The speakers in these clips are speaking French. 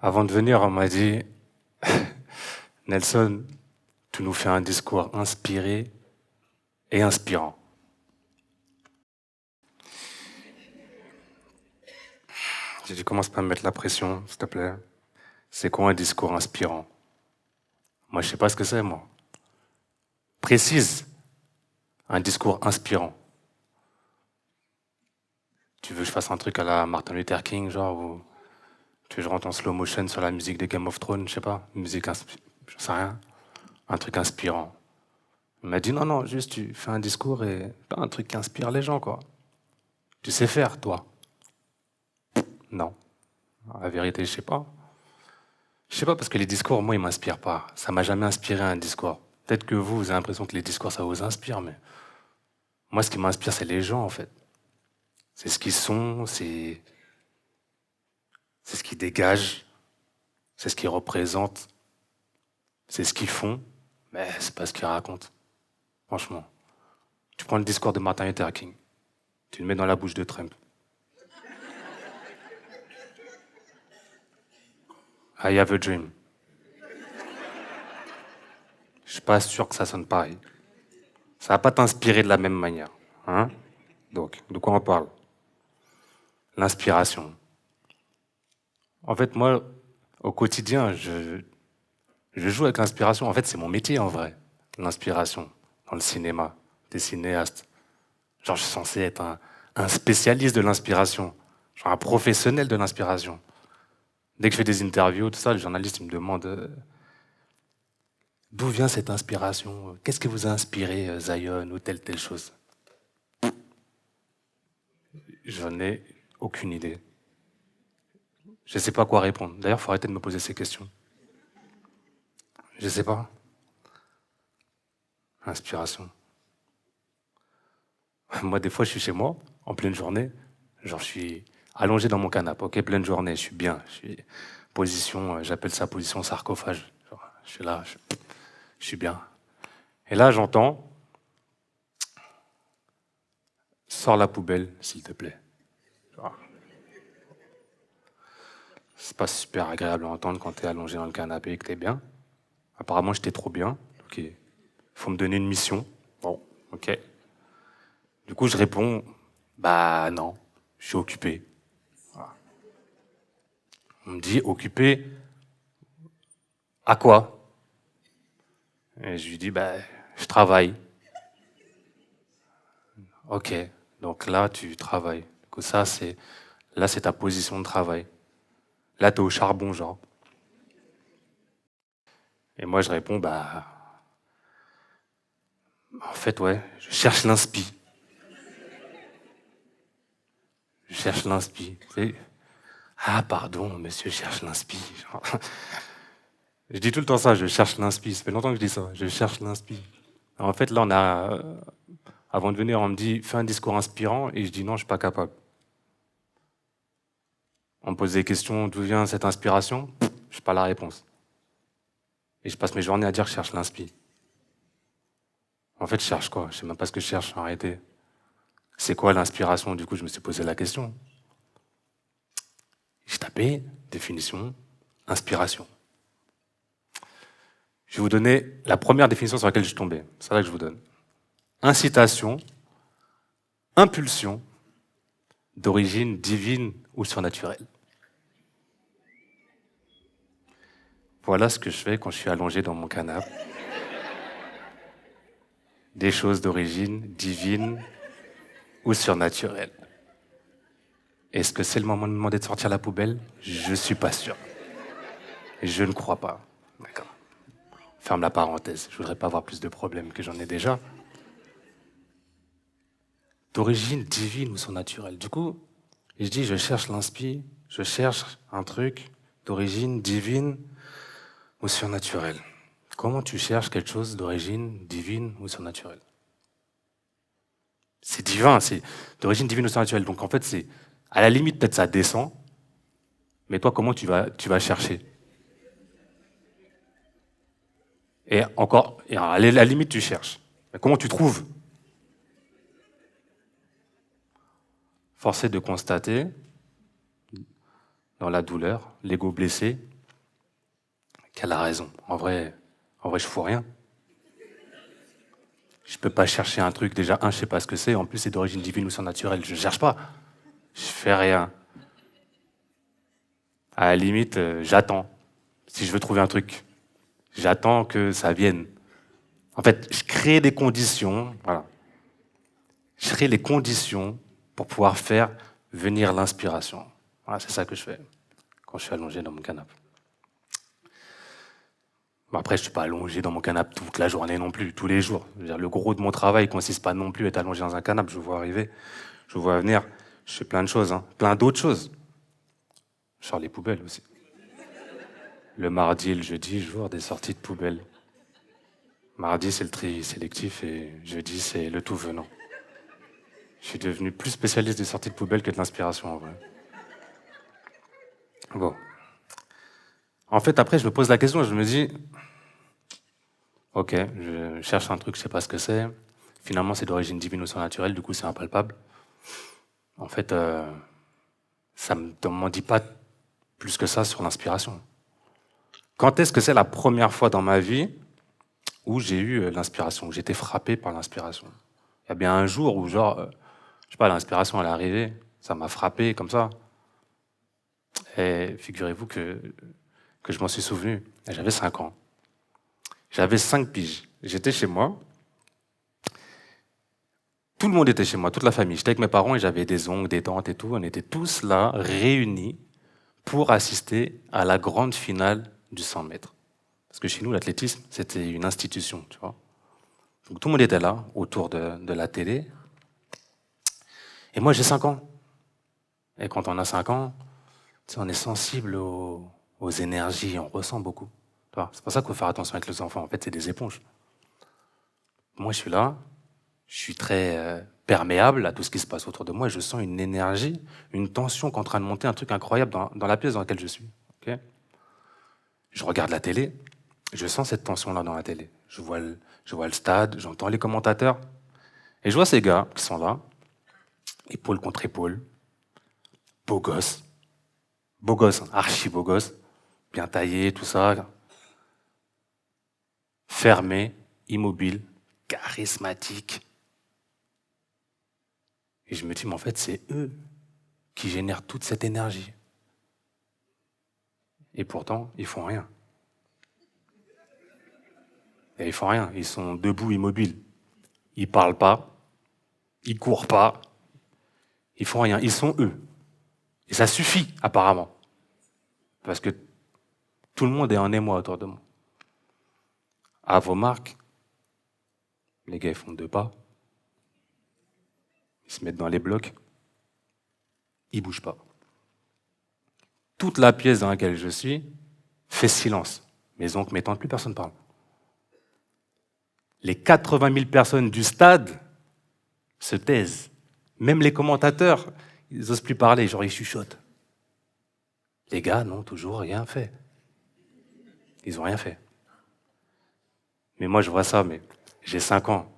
Avant de venir, on m'a dit, Nelson, tu nous fais un discours inspiré et inspirant. J'ai dit, commence pas à me mettre la pression, s'il te plaît. C'est quoi un discours inspirant? Moi, je sais pas ce que c'est, moi. Précise un discours inspirant. Tu veux que je fasse un truc à la Martin Luther King, genre, ou tu veux que je rentre en slow motion sur la musique des Game of Thrones, je sais pas, je sais rien, un truc inspirant. Il m'a dit, non, non, juste tu fais un discours et pas un truc qui inspire les gens, quoi. Tu sais faire, toi? Non. La vérité, je sais pas. Je sais pas parce que les discours, moi, ils m'inspirent pas. Ça m'a jamais inspiré un discours. Peut-être que vous avez l'impression que les discours, ça vous inspire, mais moi, ce qui m'inspire, c'est les gens, en fait. C'est ce qu'ils sont, c'est ce qu'ils dégagent, c'est ce qu'ils représentent, c'est ce qu'ils font, mais c'est pas ce qu'ils racontent. Franchement. Tu prends le discours de Martin Luther King, tu le mets dans la bouche de Trump. I have a dream. Je suis pas sûr que ça sonne pareil. Ça va pas t'inspirer de la même manière. Hein? Donc, de quoi on parle? L'inspiration. En fait, moi, au quotidien, je joue avec l'inspiration. En fait, c'est mon métier en vrai, l'inspiration, dans le cinéma, des cinéastes. Genre, je suis censé être un spécialiste de l'inspiration, genre un professionnel de l'inspiration. Dès que je fais des interviews, tout ça, le journaliste il me demande d'où vient cette inspiration? Qu'est-ce qui vous a inspiré, Zion, ou telle chose? J'en ai aucune idée. Je ne sais pas quoi répondre. D'ailleurs, il faut arrêter de me poser ces questions. Je ne sais pas. Inspiration. Moi, des fois, je suis chez moi, en pleine journée. Genre, je suis allongé dans mon canapé, ok, pleine journée, je suis bien. Je suis position, j'appelle ça position sarcophage. Genre, je suis là, je suis bien. Et là, j'entends, sors la poubelle, s'il te plaît. Genre, c'est pas super agréable à entendre quand t'es allongé dans le canapé et que t'es bien. Apparemment, j'étais trop bien. Ok, faut me donner une mission. Bon, ok. Du coup, je réponds, bah non, je suis occupé. On me dit, occupé à quoi? Et je lui dis, bah, je travaille. Ok, donc là, tu travailles. Du coup, là, c'est ta position de travail. Là, t'es au charbon, genre. Et moi, je réponds, bah, en fait, ouais, je cherche l'inspi. Je cherche l'inspi. Ah, pardon, monsieur cherche l'inspi. Genre, je dis tout le temps ça, je cherche l'inspi. Ça fait longtemps que je dis ça, je cherche l'inspi. En fait, là, avant de venir, on me dit, fais un discours inspirant, et je dis non, je suis pas capable. On me pose des questions, d'où vient cette inspiration? Je n'ai pas la réponse. Et je passe mes journées à dire que je cherche l'inspi. En fait, je cherche quoi? Je sais même pas ce que je cherche, en réalité. C'est quoi l'inspiration? Du coup, je me suis posé la question. J'ai tapé, définition, inspiration. Je vais vous donner la première définition sur laquelle je suis tombé. C'est là que je vous donne. Incitation, impulsion, d'origine divine ou surnaturelle. Voilà ce que je fais quand je suis allongé dans mon canapé. Des choses d'origine divine ou surnaturelle. Est-ce que c'est le moment de me demander de sortir la poubelle? Je suis pas sûr. Je ne crois pas. D'accord. Ferme la parenthèse. Je voudrais pas avoir plus de problèmes que j'en ai déjà. D'origine divine ou surnaturelle. Du coup, je dis, je cherche l'inspi, je cherche un truc d'origine divine ou surnaturelle. Comment tu cherches quelque chose d'origine divine ou surnaturelle? C'est divin, c'est d'origine divine ou surnaturelle. Donc en fait, c'est à la limite peut-être ça descend, mais toi comment tu vas chercher? Et encore, et à la limite tu cherches. Mais comment tu trouves? Force est de constater, dans la douleur, l'ego blessé, qu'elle a raison. En vrai, je fous rien. Je peux pas chercher un truc, déjà, je sais pas ce que c'est, en plus c'est d'origine divine ou surnaturelle, je cherche pas. Je fais rien. À la limite, j'attends. Si je veux trouver un truc, j'attends que ça vienne. En fait, je crée des conditions, voilà. Je crée les conditions pour pouvoir faire venir l'inspiration. Voilà, c'est ça que je fais quand je suis allongé dans mon canapé. Bon, après, je suis pas allongé dans mon canapé toute la journée non plus, tous les jours. Je veux dire, le gros de mon travail consiste pas non plus à être allongé dans un canapé. Je vois arriver, je vois venir, je fais plein de choses, hein, plein d'autres choses. Je sors les poubelles aussi. Le mardi et le jeudi, jour des sorties de poubelles. Mardi, c'est le tri sélectif et jeudi, c'est le tout venant. Je suis devenu plus spécialiste des sorties de poubelles que de l'inspiration, en vrai. Bon. En fait, après, je me pose la question, je me dis, ok, je cherche un truc, je sais pas ce que c'est. Finalement, c'est d'origine divine ou surnaturelle, du coup, c'est impalpable. En fait, ça ne m'en dit pas plus que ça sur l'inspiration. Quand est-ce que c'est la première fois dans ma vie où j'ai eu l'inspiration, où j'étais frappé par l'inspiration? Il y a bien un jour où, genre, je sais pas, l'inspiration, elle est arrivée, ça m'a frappé comme ça. Et figurez-vous que je m'en suis souvenu. J'avais 5 ans. J'avais 5 piges. J'étais chez moi. Tout le monde était chez moi, toute la famille. J'étais avec mes parents et j'avais des oncles, des tantes et tout. On était tous là, réunis, pour assister à la grande finale du 100 mètres. Parce que chez nous, l'athlétisme, c'était une institution, tu vois. Donc tout le monde était là, autour de la télé. Et moi, j'ai 5 ans. Et quand on a 5 ans, tu sais, on est sensible aux énergies, on ressent beaucoup. C'est pour ça qu'il faut faire attention avec les enfants. En fait, c'est des éponges. Moi, je suis là, je suis très perméable à tout ce qui se passe autour de moi et je sens une énergie, une tension qui est en train de monter, un truc incroyable dans la pièce dans laquelle je suis. Okay, je regarde la télé, je sens cette tension-là dans la télé. Je vois le stade, j'entends les commentateurs et je vois ces gars qui sont là, épaule contre épaule, beaux gosses, archi beaux gosses, bien taillés, tout ça, fermés, immobiles, charismatiques. Et je me dis, mais en fait, c'est eux qui génèrent toute cette énergie. Et pourtant, ils font rien. Et ils font rien. Ils sont debout, immobiles. Ils parlent pas. Ils courent pas. Ils font rien. Ils sont eux. Et ça suffit, apparemment. Parce que tout le monde est en émoi autour de moi. À vos marques, les gars, ils font 2 pas. Ils se mettent dans les blocs. Ils bougent pas. Toute la pièce dans laquelle je suis fait silence. Mes oncles, mes tantes, plus personne parle. Les 80 000 personnes du stade se taisent. Même les commentateurs, ils n'osent plus parler, genre ils chuchotent. Les gars n'ont toujours rien fait. Ils n'ont rien fait. Mais moi, je vois ça, mais j'ai 5 ans.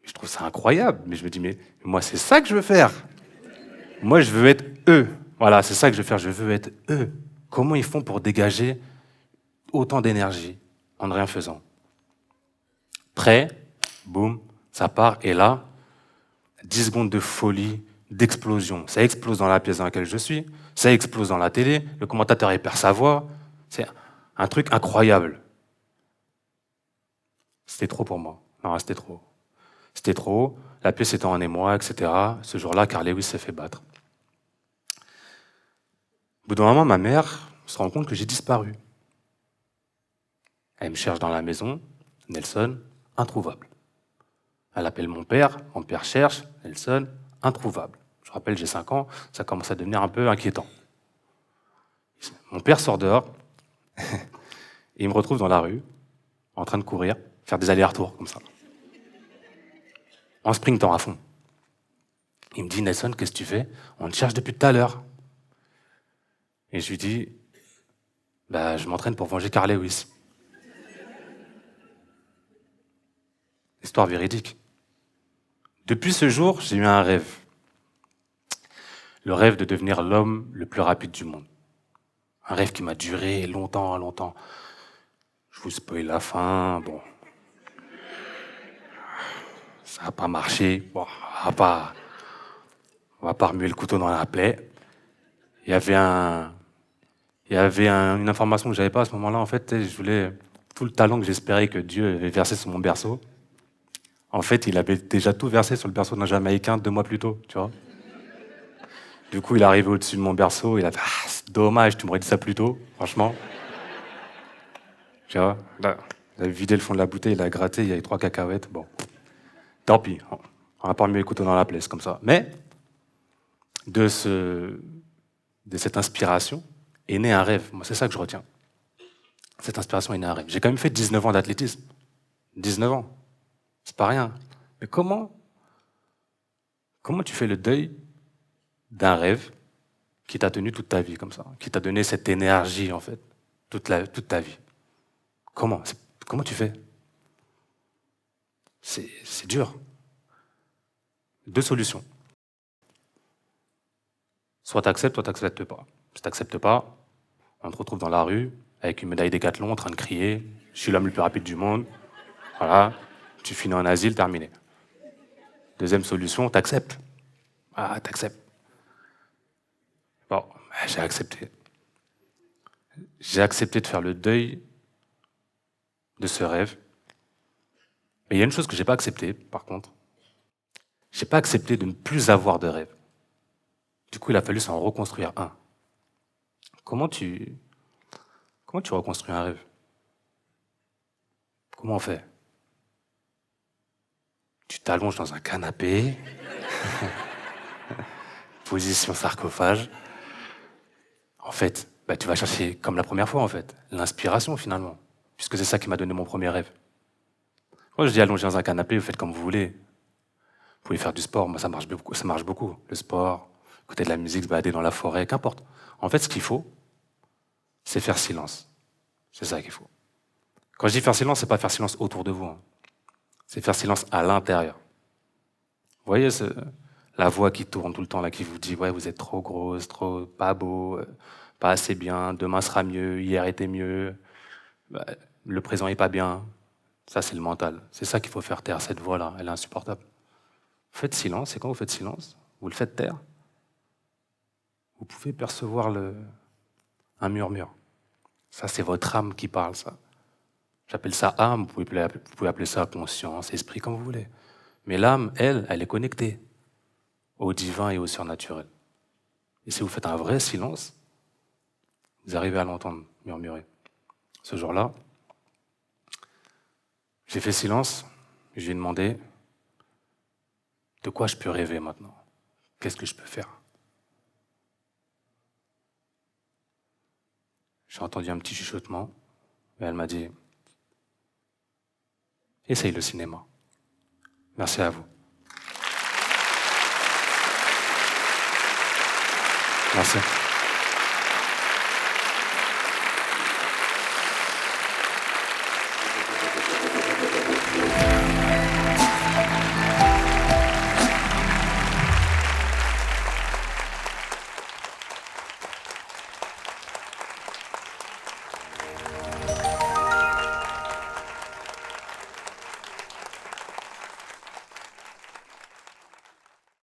Je trouve ça incroyable. Mais je me dis, mais moi, c'est ça que je veux faire. Moi, je veux être eux. Voilà, c'est ça que je veux faire. Je veux être eux. Comment ils font pour dégager autant d'énergie en ne rien faisant? Prêt, boum, ça part. Et là, 10 secondes de folie, d'explosion. Ça explose dans la pièce dans laquelle je suis. Ça explose dans la télé. Le commentateur, il perd sa voix. C'est un truc incroyable. C'était trop pour moi. Non, c'était trop. C'était trop. La pièce était en émoi, etc. Ce jour-là, Carl Lewis s'est fait battre. Au bout d'un moment, ma mère se rend compte que j'ai disparu. Elle me cherche dans la maison. Nelson, introuvable. Elle appelle mon père cherche. Nelson, introuvable. Je rappelle, j'ai 5 ans, ça commence à devenir un peu inquiétant. Mon père sort dehors et il me retrouve dans la rue, en train de courir, faire des allers-retours comme ça. En sprintant à fond. Il me dit, Nelson, qu'est-ce que tu fais? On te cherche depuis tout à l'heure. Et je lui dis, bah, je m'entraîne pour venger Carl Lewis. Histoire véridique. Depuis ce jour, j'ai eu un rêve. Le rêve de devenir l'homme le plus rapide du monde. Un rêve qui m'a duré longtemps, longtemps. Je vous spoil la fin, bon, ça n'a pas marché. Bon, on va pas remuer le couteau dans la plaie. Il y avait une information que j'avais pas à ce moment-là. En fait, tu sais, je voulais tout le talent que j'espérais que Dieu avait versé sur mon berceau. En fait, il avait déjà tout versé sur le berceau d'un Jamaïcain 2 mois plus tôt, tu vois. Du coup, il est arrivé au-dessus de mon berceau. Il a fait c'est dommage, tu m'aurais dit ça plus tôt, franchement. Tu vois, là, il a vidé le fond de la bouteille, il a gratté, il y avait 3 cacahuètes. Bon, tant pis, on va pas remuer le couteau dans la plaie, c'est comme ça. Mais de cette inspiration est né un rêve. Moi, c'est ça que je retiens. Cette inspiration est née un rêve. J'ai quand même fait 19 ans d'athlétisme. 19 ans. C'est pas rien. Mais comment tu fais le deuil d'un rêve qui t'a tenu toute ta vie comme ça, qui t'a donné cette énergie, en fait, toute ta vie? Comment tu fais? C'est dur. 2 solutions. Soit t'acceptes, soit t'acceptes pas. Si t'acceptes pas, on te retrouve dans la rue, avec une médaille Décathlon, en train de crier « Je suis l'homme le plus rapide du monde ». Voilà, tu finis en asile, terminé. Deuxième solution, t'acceptes. Ah, t'acceptes. Bon, j'ai accepté. J'ai accepté de faire le deuil de ce rêve. Mais il y a une chose que j'ai pas acceptée, par contre. J'ai pas accepté de ne plus avoir de rêve. Du coup, il a fallu s'en reconstruire un. Comment tu reconstruis un rêve? Comment on fait? Tu t'allonges dans un canapé, position sarcophage. En fait, bah, tu vas chercher, comme la première fois en fait, l'inspiration finalement, puisque c'est ça qui m'a donné mon premier rêve. Quand je dis allonger dans un canapé, vous faites comme vous voulez. Vous pouvez faire du sport, moi ça marche beaucoup. Le sport, écouter de la musique, se balader dans la forêt, qu'importe. En fait, ce qu'il faut, c'est faire silence. C'est ça qu'il faut. Quand je dis faire silence, c'est pas faire silence autour de vous. Hein. C'est faire silence à l'intérieur. Vous voyez la voix qui tourne tout le temps, là, qui vous dit « Ouais, vous êtes trop grosse, trop pas beau, pas assez bien, demain sera mieux, hier était mieux, bah, le présent est pas bien. » Ça, c'est le mental. C'est ça qu'il faut faire taire, cette voix-là, elle est insupportable. Faites silence, et quand vous faites silence, vous le faites taire, vous pouvez percevoir un murmure. Ça, c'est votre âme qui parle, ça. J'appelle ça âme, vous pouvez appeler ça conscience, esprit, comme vous voulez. Mais l'âme, elle est connectée au divin et au surnaturel. Et si vous faites un vrai silence, vous arrivez à l'entendre murmurer. Ce jour-là, j'ai fait silence, je lui ai demandé de quoi je peux rêver maintenant. Qu'est-ce que je peux faire? J'ai entendu un petit chuchotement et elle m'a dit « Essaye le cinéma. » Merci à vous. Merci.